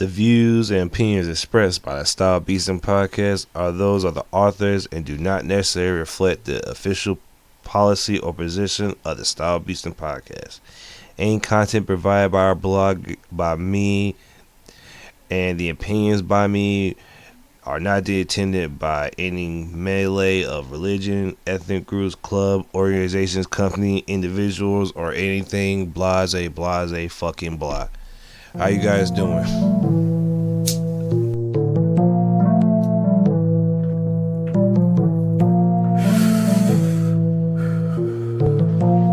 The views and opinions expressed by the StyleBeasting podcast are those of the authors and do not necessarily reflect the official policy or position of the StyleBeasting podcast. Any content provided by our blog by me and the opinions by me are not intended by any melee of religion, ethnic groups, club, organizations, company, individuals, or anything blase, fucking blah. How you guys doing?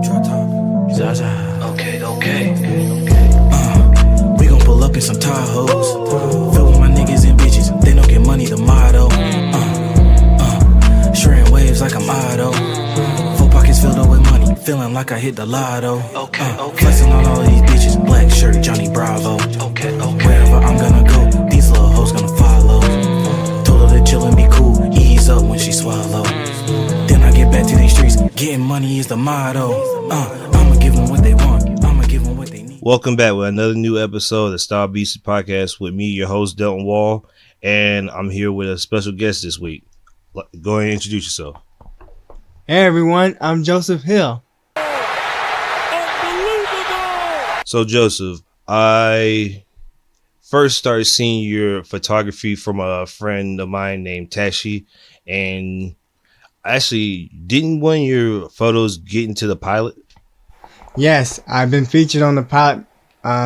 DropTop. Zaza. Okay. We gon' pull up in some Tahoes. Fill with my niggas and bitches. They don't get money, the motto. Shredding waves like I'm Otto. Full pockets filled up with money. Feeling like I hit the lotto. Okay. Flexing on all of these bitches. Black shirt, Johnny Bravo. Okay. Wherever I'm gonna go, these little hoes gonna follow. Told her to chill and be cool. Ease up when she swallow. Then I get back to these streets. Getting money is the motto. I'ma give them what they want. I'ma give them what they need. Welcome back with another new episode of the StyleBeasting podcast with me, your host, Delton Wall, and I'm here with a special guest this week. Go ahead and introduce yourself. Hey everyone, I'm Joseph Hill. So Joseph, I first started seeing your photography from a friend of mine named Tashi, and actually, didn't one of your photos get into the pilot? Yes, I've been featured on the Pilot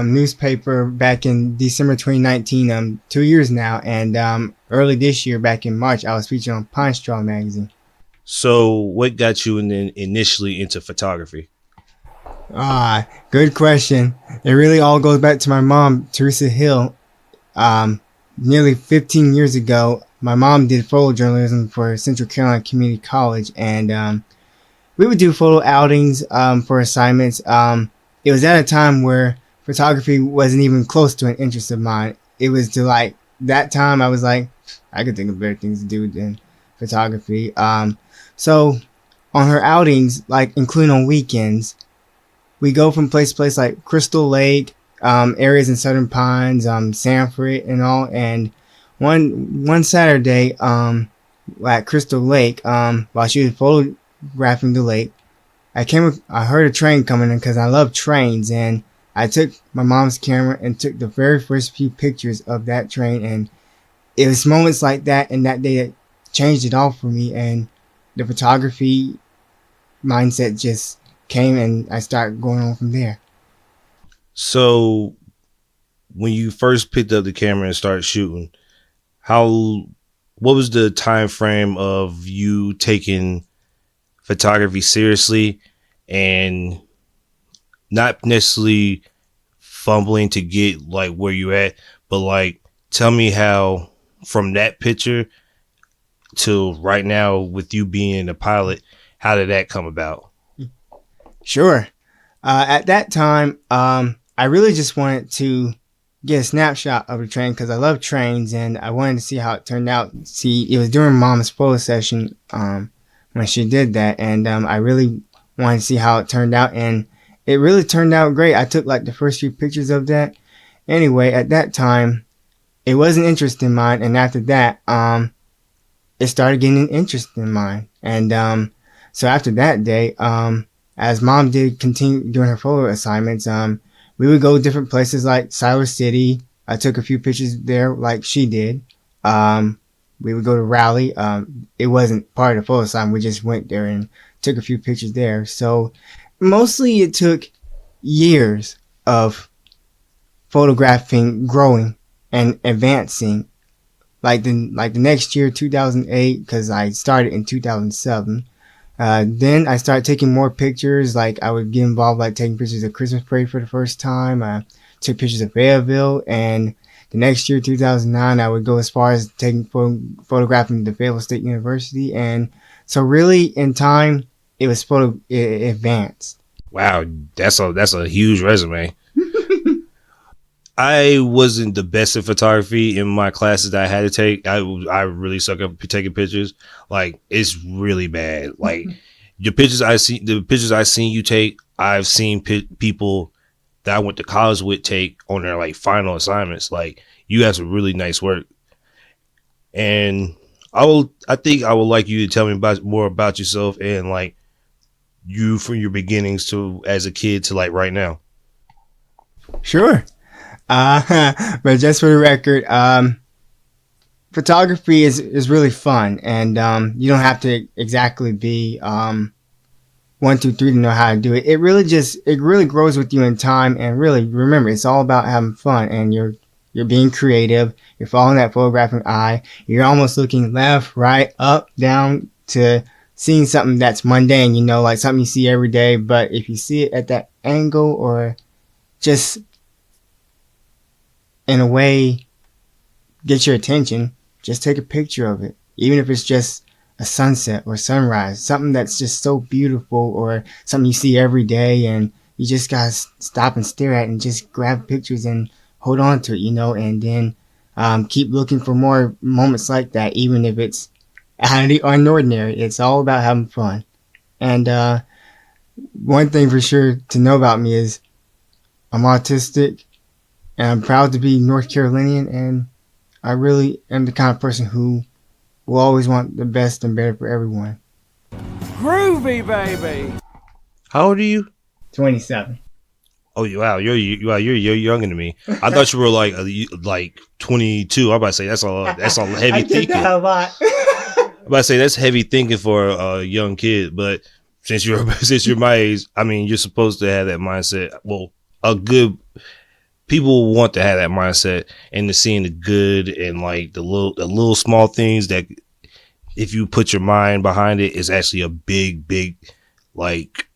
newspaper back in December 2019, 2 years now, and early this year, back in March, I was featured on Pine Straw magazine. So what got you initially into photography? Good question. It really all goes back to my mom, Teresa Hill. Nearly 15 years ago, my mom did photojournalism for Central Carolina Community College, and we would do photo outings for assignments. It was at a time where photography wasn't even close to an interest of mine. It was to like that time I was like, I could think of better things to do than photography. So on her outings, like including on weekends, we go from place to place like Crystal Lake, areas in Southern Pines, Sanford and all. And one Saturday, at Crystal Lake, while she was photographing the lake, I heard a train coming in because I love trains, and I took my mom's camera and took the very first few pictures of that train. And it was moments like that and that day that changed it all for me, and the photography mindset just came, and I started going on from there. So when you first picked up the camera and started shooting, what was the time frame of you taking photography seriously and not necessarily fumbling to get like where you at, but like tell me how from that picture to right now with you being a pilot, how did that come about? Sure. At that time, I really just wanted to get a snapshot of the train because I love trains, and I wanted to see how it turned out. See, it was during Mom's photo session when she did that, and I really wanted to see how it turned out, and it really turned out great. I took like the first few pictures of that. Anyway, at that time, it was an interest in mine, and after that, it started getting an interest in mine. And so after that day, as Mom did continue doing her photo assignments, we would go different places like Siler City. I took a few pictures there like she did. We would go to Raleigh. It wasn't part of the photo assignment. We just went there and took a few pictures there. So mostly it took years of photographing, growing, and advancing. Like the next year, 2008, because I started in 2007. Then I started taking more pictures. Like I would get involved, like taking pictures of Christmas parade for the first time. I took pictures of Fayetteville, and the next year, 2009, I would go as far as taking photographing the Fayetteville State University. And so really in time, it was it advanced. Wow, that's a huge resume. I wasn't the best at photography in my classes that I had to take. I really suck at taking pictures. Like it's really bad. Like the pictures I seen you take, I've seen people that I went to college with take on their like final assignments. Like you have some really nice work, and I think I would like you to tell me more about yourself and like you from your beginnings to as a kid to like right now. Sure. But just for the record, photography is really fun, and you don't have to exactly be 1, 2, 3 to know how to do it. It really grows with you in time, and really remember, it's all about having fun, and you're being creative. You're following that photographing eye. You're almost looking left, right, up, down to seeing something that's mundane, like something you see every day. But if you see it at that angle or just in a way get your attention, just take a picture of it. Even if it's just a sunset or sunrise, something that's just so beautiful or something you see every day and you just gotta stop and stare at and just grab pictures and hold on to it, and then keep looking for more moments like that, even if it's out of the ordinary. It's all about having fun. And one thing for sure to know about me is I'm autistic and I'm proud to be North Carolinian, and I really am the kind of person who will always want the best and better for everyone. Groovy, baby. How old are you? 27. Oh wow, you're younger than me. I thought you were like 22. I'm about to say that's a heavy I thinking. that a lot. I'm about to say that's heavy thinking for a young kid. But since you're my age, I mean, you're supposed to have that mindset. Well, people want to have that mindset and to seeing the good and like the little small things that if you put your mind behind it is actually a big like.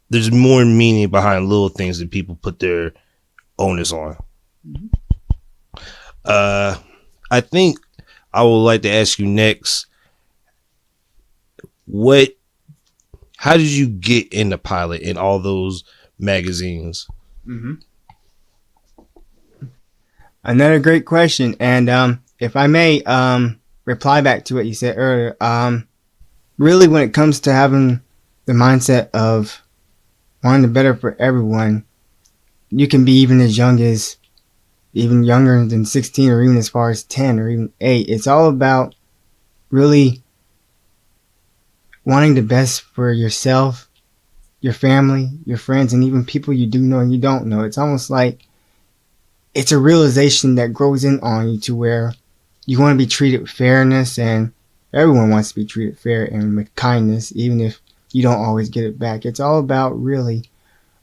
There's more meaning behind little things that people put their onus on. I think I would like to ask you next, how did you get into Pilot in all those magazines? Mm-hmm. Another great question. And if I may reply back to what you said earlier, really when it comes to having the mindset of wanting the better for everyone, you can be even younger than 16 or even as far as 10 or even 8. It's all about really wanting the best for yourself, your family, your friends, and even people you do know and you don't know. It's almost like it's a realization that grows in on you to where you want to be treated with fairness, and everyone wants to be treated fair and with kindness, even if you don't always get it back. It's all about really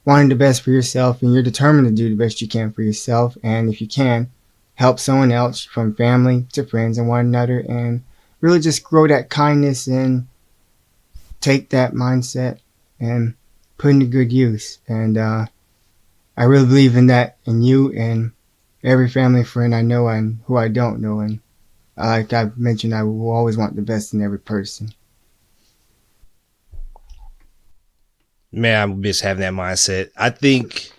wanting the best for yourself, and you're determined to do the best you can for yourself. And if you can, help someone else, from family to friends and one another, and really just grow that kindness and take that mindset and put into good use. And I really believe in that in you and every family friend I know and who I don't know. And like I've mentioned, I will always want the best in every person. Man, I miss having that mindset. I think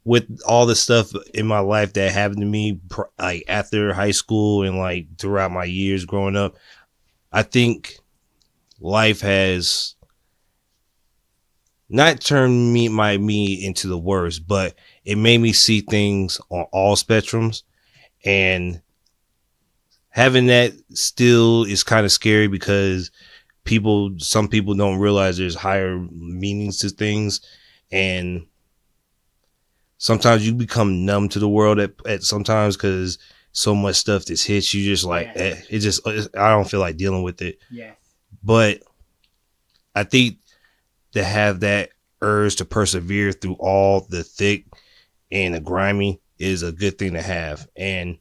with all the stuff in my life that happened to me, like after high school and like throughout my years growing up, I think life has not turned me into the worst, but it made me see things on all spectrums, and having that still is kind of scary because some people don't realize there's higher meanings to things, and sometimes you become numb to the world at sometimes because so much stuff just hits you just like I don't feel like dealing with it. Yeah. But I think to have that urge to persevere through all the thick and the grimy is a good thing to have. And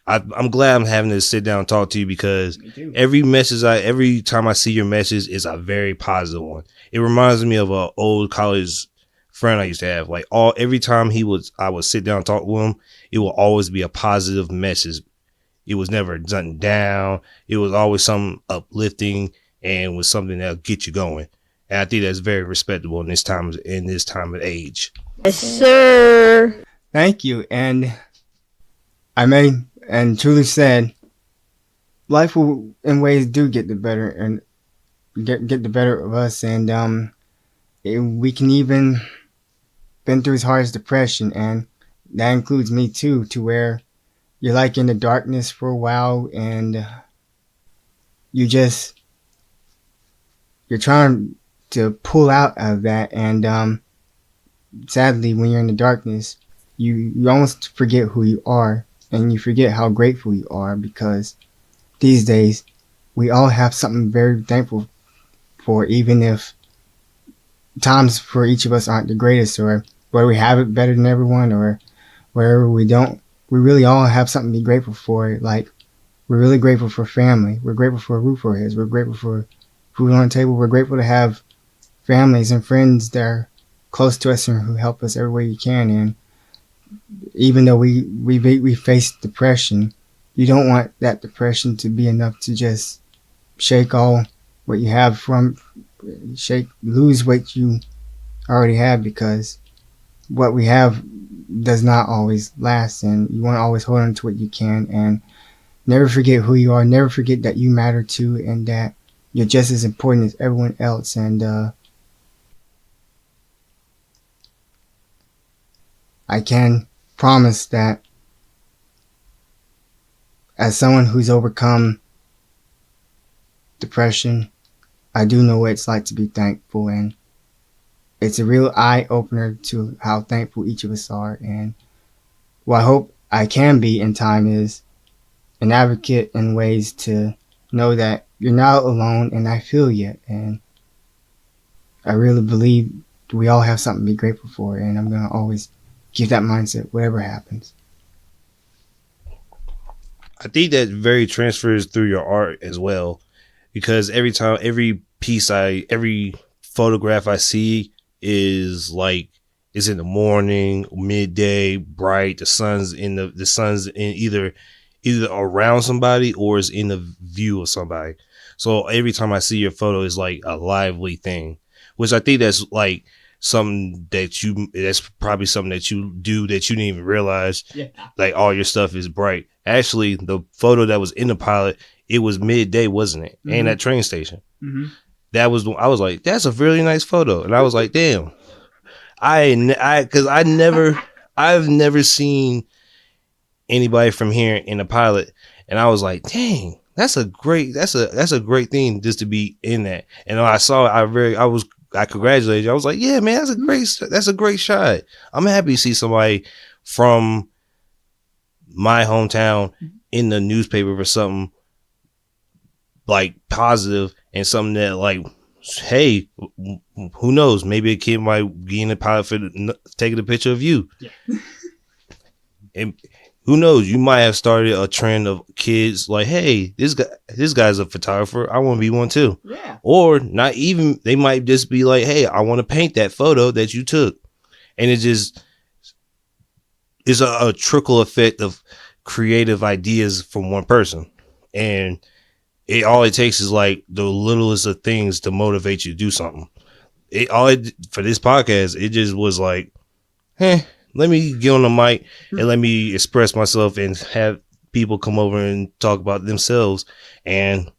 I'm glad I'm having to sit down and talk to you because every time I see your message is a very positive one. It reminds me of an old college friend I used to have. Like every time I would sit down and talk with him, it will always be a positive message. It was never done down. It was always something uplifting and was something that'll get you going. And I think that's very respectable in this time of age. Yes, sir. Thank you. And I may and truly said, life will in ways do get the better and get the better of us, and we can even been through as hard as depression, and that includes me too, to where you're like in the darkness for a while, and you're trying to pull out of that, and sadly, when you're in the darkness, you almost forget who you are, and you forget how grateful you are, because these days we all have something very thankful for, even if times for each of us aren't the greatest, or whether we have it better than everyone, or wherever we don't. We really all have something to be grateful for. Like, we're really grateful for family. We're grateful for a roof over our heads. We're grateful for food on the table. We're grateful to have families and friends that are close to us and who help us every way you can. And even though we face depression, you don't want that depression to be enough to just shake all what you have lose what you already have, because what we have does not always last, and you want to always hold on to what you can, and never forget who you are. Never forget that you matter too, and that you're just as important as everyone else. And I can promise that as someone who's overcome depression, I do know what it's like to be thankful, and it's a real eye-opener to how thankful each of us are. And what I hope I can be in time is an advocate in ways to know that you're not alone, and I feel you. And I really believe we all have something to be grateful for, and I'm going to always keep that mindset whatever happens. I think that very transfers through your art as well, because every photograph I see is in the morning, midday, bright. The sun's in either around somebody or is in the view of somebody. So every time I see your photo, it's like a lively thing, which I think that's like that's probably something that you do that you didn't even realize. Yeah. Like, all your stuff is bright. Actually, the photo that was in the pilot, it was midday, wasn't it? Mm-hmm. And that train station. Mm-hmm. I was like, that's a really nice photo. And I was like, damn, I've never seen anybody from here in the pilot. And I was like, dang, that's a great thing just to be in that. And when I saw it, I congratulated you. I was like, yeah, man, that's a great shot. I'm happy to see somebody from my hometown in the newspaper for something like positive, and something that, like, hey, who knows? Maybe a kid might be in the pilot for taking a picture of you. Yeah. And who knows? You might have started a trend of kids like, hey, this guy's a photographer. I want to be one too. Yeah. Or not even, they might just be like, hey, I want to paint that photo that you took. And it just is a trickle effect of creative ideas from one person. And all it takes is like the littlest of things to motivate you to do something. For this podcast, it just was like, let me get on the mic and let me express myself and have people come over and talk about themselves. And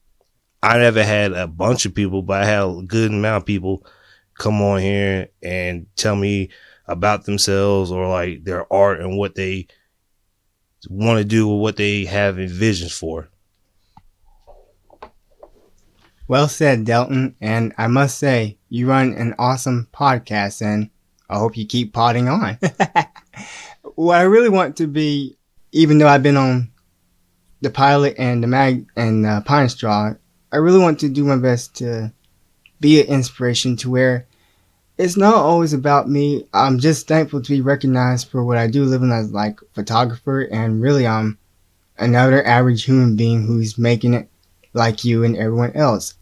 I never had a bunch of people, but I had a good amount of people come on here and tell me about themselves, or like their art and what they want to do, or what they have visions for. Well said, Delton. And I must say, you run an awesome podcast, and I hope you keep potting on. What I really want to be, even though I've been on the pilot and the mag and Pine Straw, I really want to do my best to be an inspiration, to where it's not always about me. I'm just thankful to be recognized for what I do, living as like photographer, and really I'm another average human being who's making it like you and everyone else.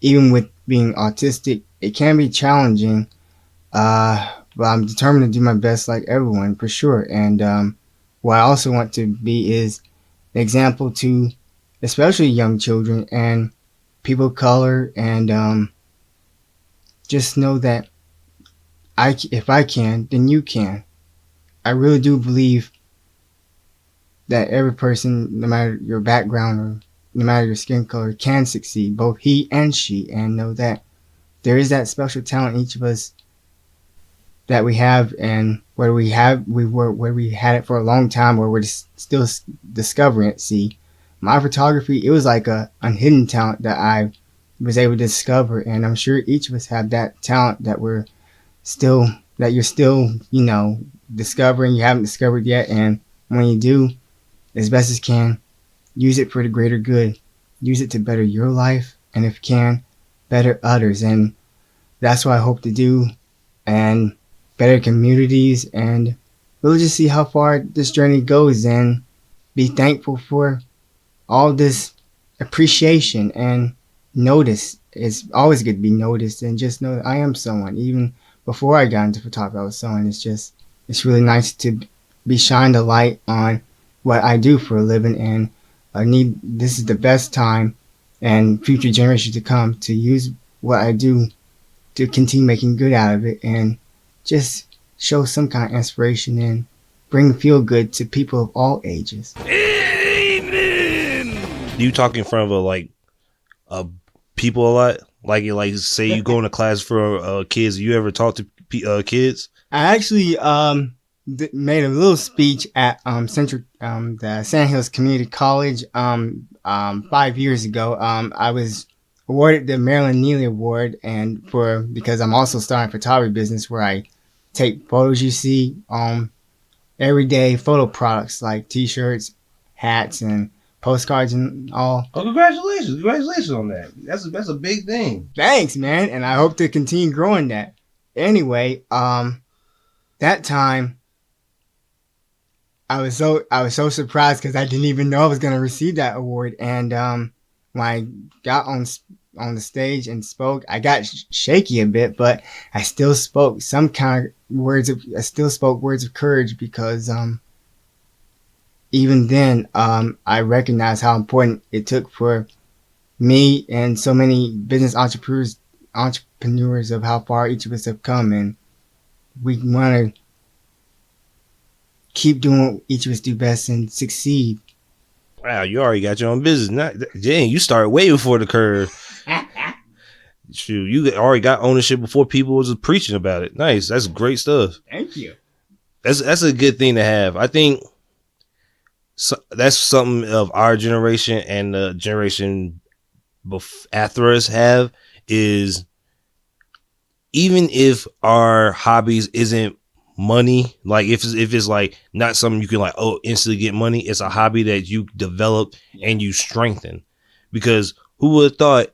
Even with being autistic, it can be challenging, but I'm determined to do my best like everyone, for sure. And what I also want to be is an example to especially young children and people of color, and just know that if I can, then you can. I really do believe that every person, no matter your background or no matter your skin color, can succeed, both he and she, and know that there is that special talent in each of us that we have, and where we had it for a long time, where we're still discovering it. See, my photography, it was like a hidden talent that I was able to discover, and I'm sure each of us have that talent that you're still, discovering. You haven't discovered yet, and when you do, as best as can, use it for the greater good. Use it to better your life, and if you can, better others. And that's what I hope to do, and better communities, and we'll just see how far this journey goes, and be thankful for all this appreciation and notice. It's always good to be noticed, and just know that I am someone. Even before I got into photography, I was someone. It's really nice to be shined a light on what I do for a living, and this is the best time, and future generations to come, to use what I do to continue making good out of it, and just show some kind of inspiration and bring feel good to people of all ages. Amen. You talk in front of people a lot? Like say you go into class for kids. You ever talk to kids? I actually made a little speech at the Sand Hills Community College 5 years ago. I was awarded the Marilyn Neely Award, and because I'm also starting a photography business where I take photos you see everyday photo products like t-shirts, hats, and postcards and all. Oh, congratulations on that. That's a big thing. Thanks, man, and I hope to continue growing that. Anyway, that time I was so surprised because I didn't even know I was gonna receive that award, and when I got on the stage and spoke, I got shaky a bit, but I still spoke words of courage, because even then I recognized how important it took for me and so many business entrepreneurs of how far each of us have come, and we want to keep doing what each of us do best and succeed. Wow, you already got your own business. Dang, you started way before the curve. Shoot, you already got ownership before people was preaching about it. Nice, that's great stuff. Thank you. That's a good thing to have. I think that's something of our generation and the generation after us have, is even if our hobbies isn't money, like if it's like not something you can instantly get money, it's a hobby that you develop and you strengthen. Because who would have thought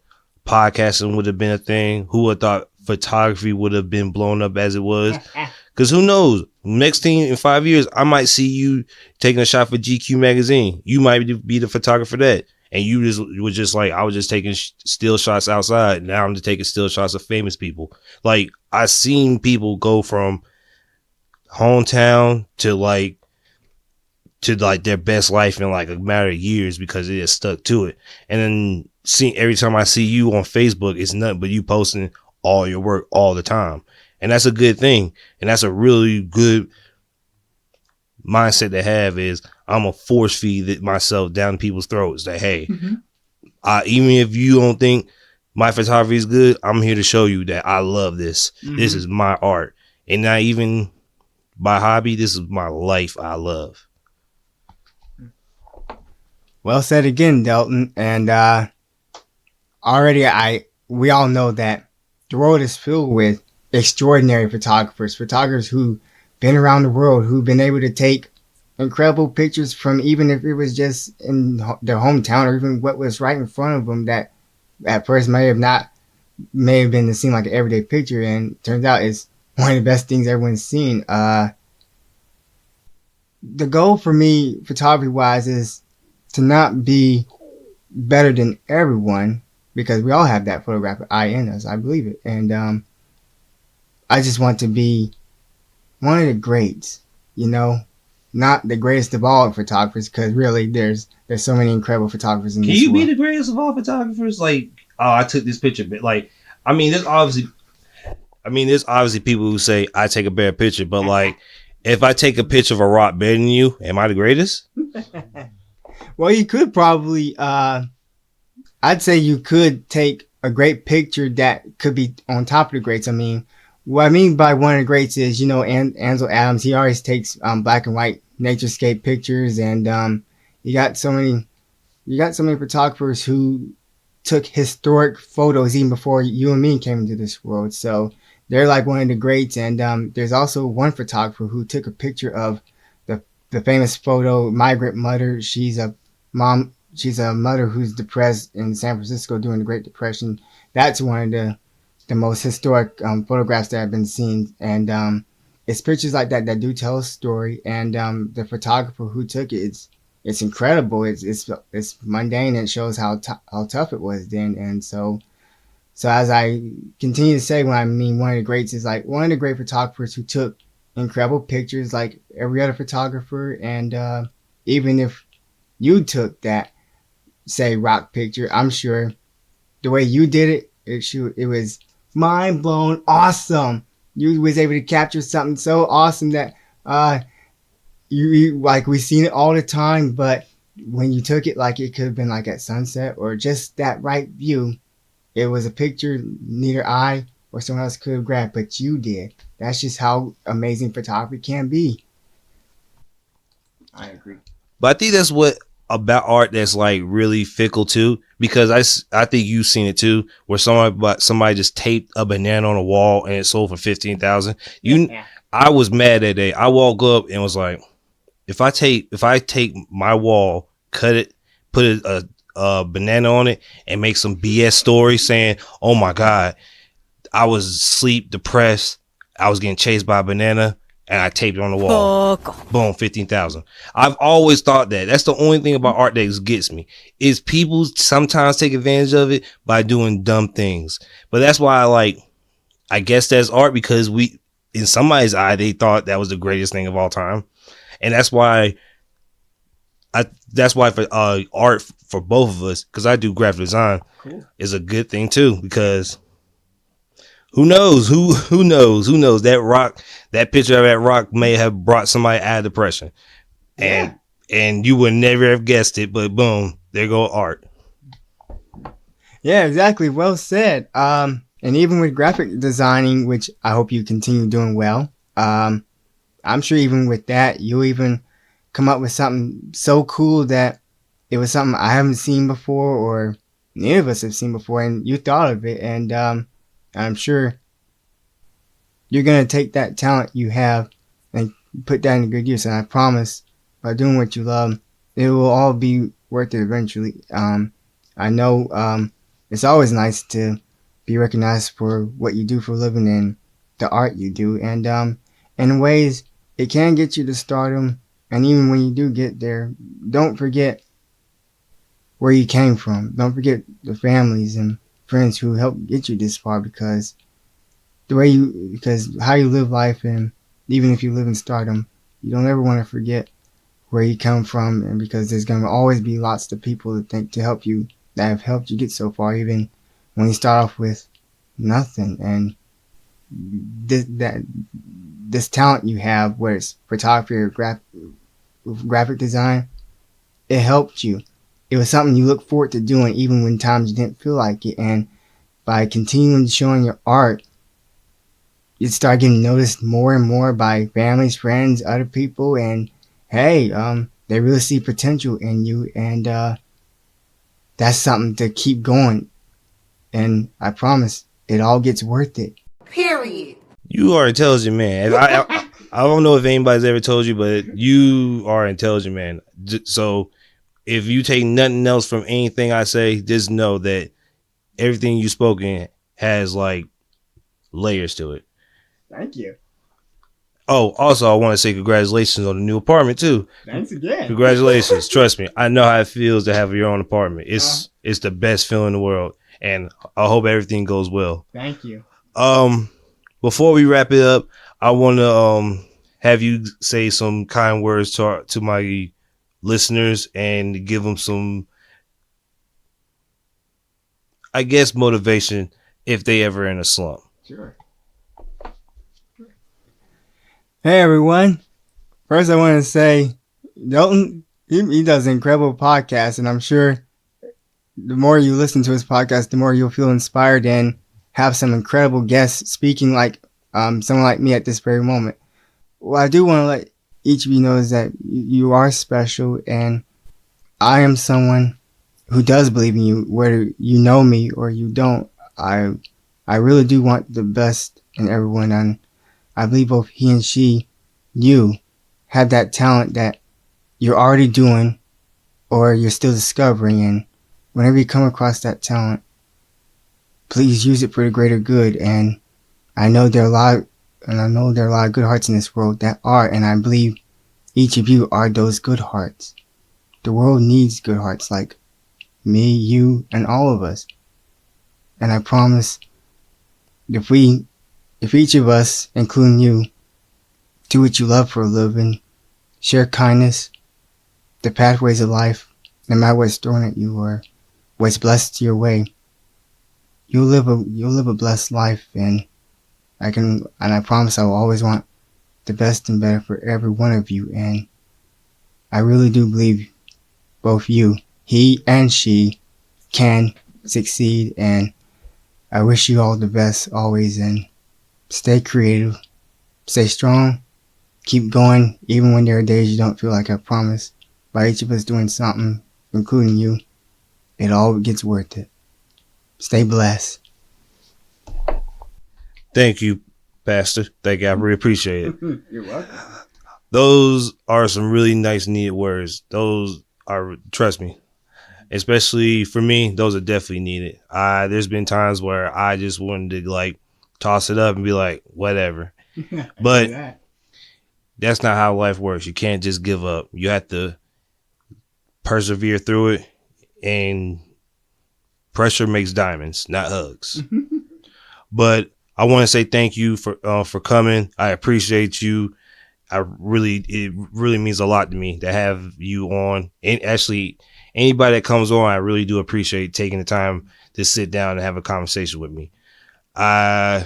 podcasting would have been a thing? Who would have thought photography would have been blown up as it was? Because who knows, next thing in 5 years, I might see you taking a shot for GQ magazine. You might be the photographer for that, and you I was just taking still shots outside. Now I'm just taking still shots of famous people. Like, I seen people go from hometown to their best life in a matter of years because they just stuck to it. And then every time I see you on Facebook, it's nothing but you posting all your work all the time. And that's a good thing. And that's a really good mindset to have, is I'm a force feed myself down people's throats that, hey, even if you don't think my photography is good, I'm here to show you that I love this. This is my art. And not even my hobby, this is my life I love. Well said again, Delton. And we all know that the world is filled with extraordinary photographers who've been around the world, who've been able to take incredible pictures from, even if it was just in their hometown or even what was right in front of them, that at first may have been seen like an everyday picture, and turns out it's one of the best things everyone's seen. The goal for me, photography wise, is to not be better than everyone, because we all have that photographic eye in us. I believe it. And I just want to be one of the greats, not the greatest of all photographers, because really there's so many incredible photographers in this world. Can you be the greatest of all photographers? I took this picture, but there's obviously people who say I take a better picture, but if I take a picture of a rock better than you, am I the greatest? Well, you could probably, I'd say you could take a great picture that could be on top of the greats. I mean, what I mean by one of the greats is, Ansel Adams. He always takes black and white naturescape pictures, and you got so many photographers who took historic photos even before you and me came into this world. So they're like one of the greats. And there's also one photographer who took a picture of the famous photo Migrant Mother. She's a mother who's depressed in San Francisco during the Great Depression. That's one of the most historic photographs that I've been seen. And it's pictures like that do tell a story. And the photographer who took it, it's incredible. It's mundane, and it shows how tough it was then. And so as I continue to say, when I mean one of the greats, is like one of the great photographers who took incredible pictures like every other photographer. And even if you took that, say, rock picture, I'm sure the way you did it was mind blown awesome. You was able to capture something so awesome that you like, we've seen it all the time, but when you took it, like, it could have been like at sunset or just that right view. It was a picture neither I or someone else could have grabbed, but you did. That's just how amazing photography can be. I agree. But I think that's what about art that's like really fickle too, because I think you've seen it too, where somebody just taped a banana on a wall and it sold for 15,000. I was mad that day. I woke up and was like, if I take my wall, cut it, put a banana on it, and make some BS story saying, oh my God, I was asleep, depressed, I was getting chased by a banana, and I taped it on the wall. Boom, 15,000. I've always thought that. That's the only thing about art that gets me, is people sometimes take advantage of it by doing dumb things. But that's why I guess that's art, because in somebody's eye, they thought that was the greatest thing of all time. And that's why for art for both of us, because I do graphic design, is a good thing too, because who knows that picture of that rock may have brought somebody out of depression. And you would never have guessed it, but boom, there go art. Yeah, exactly. Well said. And even with graphic designing, which I hope you continue doing well, I'm sure even with that, you'll even come up with something so cool that it was something I haven't seen before, or none of us have seen before, and you thought of it. And I'm sure you're going to take that talent you have and put that into good use. And I promise, by doing what you love, it will all be worth it eventually. I know it's always nice to be recognized for what you do for a living and the art you do. And in ways, it can get you to stardom. And even when you do get there, don't forget where you came from. Don't forget the families and friends who helped get you this far, because how you live life, and even if you live in stardom, you don't ever want to forget where you come from. And because there's going to always be lots of people to help you, that have helped you get so far, even when you start off with nothing. And this talent you have, whether it's photography or graphic design, it helped you. It was something you look forward to doing even when times you didn't feel like it. And by continuing showing your art, you start getting noticed more and more by families, friends, other people. And hey, they really see potential in you. And that's something to keep going. And I promise, it all gets worth it. Period. You are an intelligent man. I don't know if anybody's ever told you, but you are an intelligent man. So if you take nothing else from anything I say, just know that everything you spoken has like layers to it. Thank you. Oh, also, I want to say congratulations on the new apartment too. Thanks again. Congratulations. Trust me, I know how it feels to have your own apartment. It's the best feeling in the world, and I hope everything goes well. Thank you. Before we wrap it up, I want to have you say some kind words to my listeners and give them some, I guess, motivation if they ever in a slump. Sure. Hey everyone. First I want to say Dalton, he does an incredible podcast, and I'm sure the more you listen to his podcast, the more you'll feel inspired and have some incredible guests speaking like someone like me at this very moment. What I do want to let each of you know is that you are special, and I am someone who does believe in you, whether you know me or you don't. I really do want the best in everyone, and I believe both he and she, you, have that talent that you're already doing or you're still discovering, and whenever you come across that talent, please use it for the greater good. And I know there are a lot of good hearts in this world that are, and I believe each of you are those good hearts. The world needs good hearts like me, you, and all of us. And I promise, if each of us, including you, do what you love for a living, share kindness, the pathways of life, no matter what's thrown at you or what's blessed your way, you'll live a blessed life. And I promise I will always want the best and better for every one of you. And I really do believe both you, he and she, can succeed. And I wish you all the best always, and stay creative, stay strong, keep going, even when there are days you don't feel like. I promise, by each of us doing something, including you, it all gets worth it. Stay blessed. Thank you, Pastor. Thank you. I really appreciate it. You're welcome. Those are some really nice, needed words. Those are, trust me, especially for me, those are definitely needed. There's been times where I just wanted to like toss it up and be like, whatever. But that's not how life works. You can't just give up. You have to persevere through it, and pressure makes diamonds, not hugs. But I want to say thank you for coming. I appreciate you. It really means a lot to me to have you on. And actually, anybody that comes on, I really do appreciate taking the time to sit down and have a conversation with me. I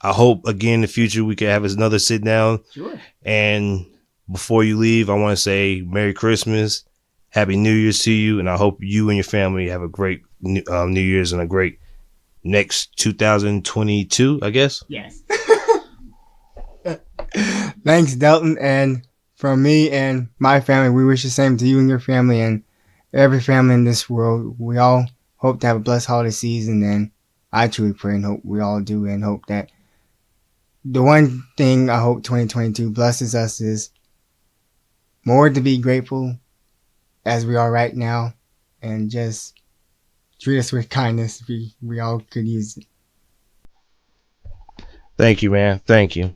hope again in the future we can have another sit down. Sure. And before you leave, I want to say Merry Christmas, Happy New Year's to you, and I hope you and your family have a great New Year's and a great next 2022, I guess. Yes. Thanks, Delton. And from me and my family, we wish the same to you and your family and every family in this world. We all hope to have a blessed holiday season, and I truly pray and hope we all do, and hope that the one thing I hope 2022 blesses us is more to be grateful as we are right now, and just treat us with kindness. We all could use it. Thank you, man. Thank you.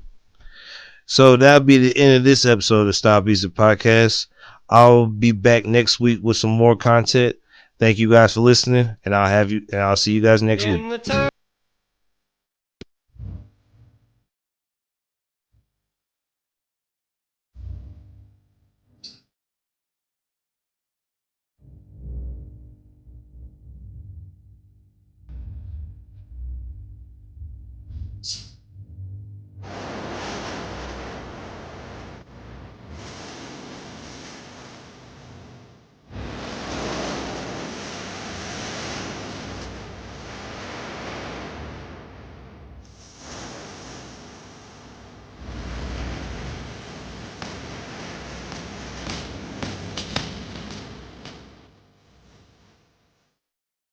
So that'll be the end of this episode of StyleBeasting Podcast. I'll be back next week with some more content. Thank you guys for listening, and I'll see you guys next week.